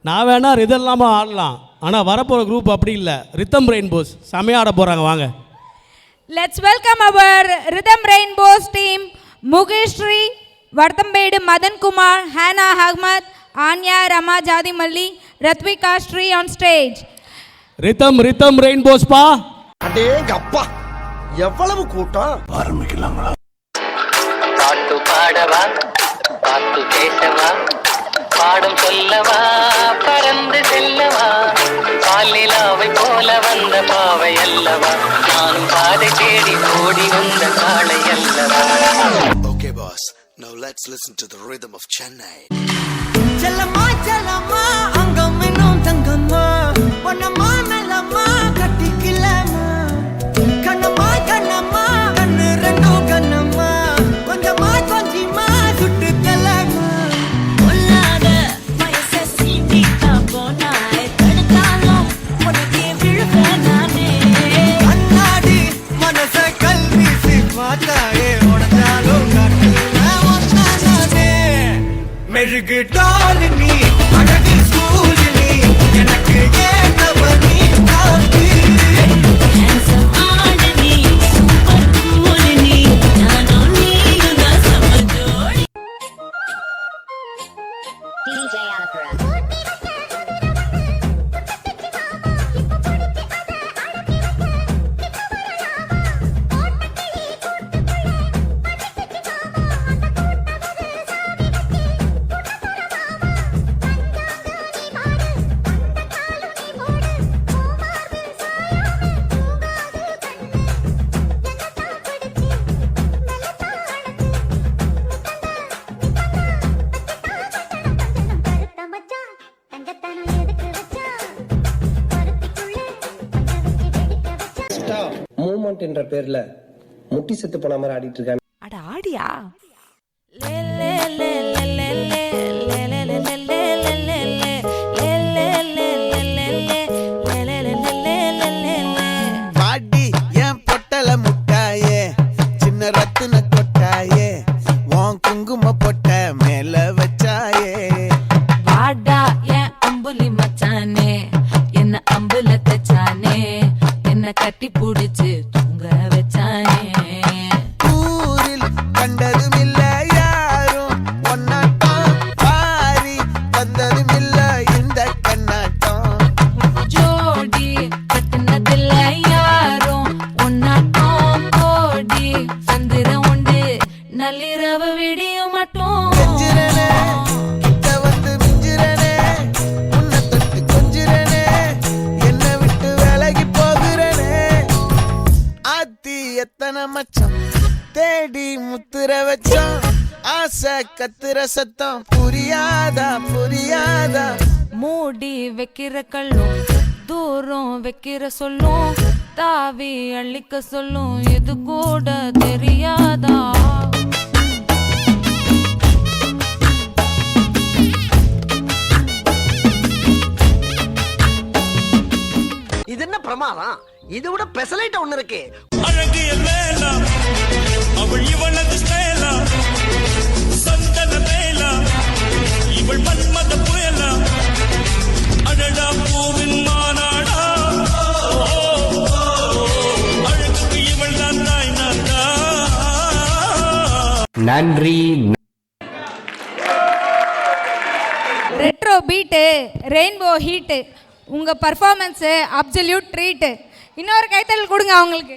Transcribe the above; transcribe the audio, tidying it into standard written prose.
நான் வேணா ரிதம் இல்லாமல் ஆடலாம், ஆனால் வரப்போகிற குரூப் அப்படி இல்லை. ரிதம் ரெயின்போஸ் செமையாக ஆட போகிறாங்க. வாங்க. Let's welcome our Rhythm Rainbows team. Mugeshri, Vardambedu Madan Kumar, Hannah Ahmad, Anya Rama Jadimalli, Ratvika Sri on stage. Rhythm Rainbow's பா. அடேங்கப்பா எவ்வளவு கூட்டம். ஆரம்பிக்கலாங்களா? பாட்டு பாடவா, பாட்டு பேசவா, பாடம் சொல்லவா, பறந்து செல்லவா, பாலிலாவை போல வந்த பாவை அல்லவா, நானும் பாதை தேடி ஓடி வந்த காளை அல்லவா. Okay boss, now let's listen to the rhythm of Chennai. செல்லம்மா செல்லம்மா அங்கம் இன்னும் தங்கம்மா, பொன்னம்மா மெல்லம்மா கட்டிக்கலாமா, கண்ணம்மா கண்ணம்மா கண்ணு ரெண்டும் கண்ணம்மா, கொஞ்சம்மா கொஞ்சிம்மா சுட்டு தலாமா. பொல்லாத வயசை சீட்டிட்டா போனாய், தடுத்தாலும் உனக்கே விழுக நானே. கண்ணாடி மனசை கல் வீசி பார்த்தாயே, உடஞ்சாலும் காட்டுவேன் ஒன்னா நானே. மெழுகு டால் நீ, அழகு ஸ்கூல் நீ, எனக்கு ஏத்தவ நீ காப்பி. Handsome ஆடு நீ, super cool நீ, நானும் நீயும் தான் சம ஜோடி. DJ Alapura. மூமெண்ட் என்ற பேர்ல முட்டி செத்து போன மாதிரி ஆடிட்டு இருக்காங்க. அட ஆடியா? பாடி என் பொட்டல முட்டாயே, சின்ன ரத்தின கொட்டாயே, உன் குங்கும பொட்ட மேல வச்சாயே. வாடா என் அம்புலி மச்சானே, என்ன அம்புல தச்சானே, என்ன கட்டி புடிச்சு தூங்க வச்சானே. ஊரில் கண்டதும் இல்ல யாரும் ஒன்னாட்டம், பாரி வந்ததும் இல்ல இந்த கண்ணாட்டம். ஜோடி கட்டுனதில்ல யாரும் ஒன்னாட்டம், கோடி சந்திரம் உண்டு நள்ளிரவு விடியும் மட்டும். கெஞ்சிரனே, கிட்ட வந்து மிஞ்சிரனே, உன்னை தொட்டு கொஞ்சிரனே, என்னை விட்டு விலகி போகிறனே. ஆத்தி எத்தனை மச்சம் தேடி முத்துற வச்சோம், ஆசை கத்துற சத்தம் புரியாதா புரியாதா. மூடி வைக்கிற கல்லும் தூரம் வைக்கிற சொல்லும், தாவி அள்ளிக்க சொல்லும் இது கூட தெரியாதா. இது என்ன பிரமாதம், இது விட பெசலைட் ஒண்ணு இருக்கு. அழகு எல்லேலா, அவள் இவளது ஸ்டைலா, சந்தன மேலா, இவள் மன்மத புயலா, அழகா பூவின் மாநாடா, அழகுக்கு இவள் தான் தாய் நாடா. நன்றி. ரெட்ரோ பீட்டு, ரெயின்போ ஹீட்டு, உங்கள் பர்ஃபார்மன்ஸு அப்சல்யூட் ட்ரீட்டு. இன்னொரு கைத்தல் கொடுங்க அவங்களுக்கு.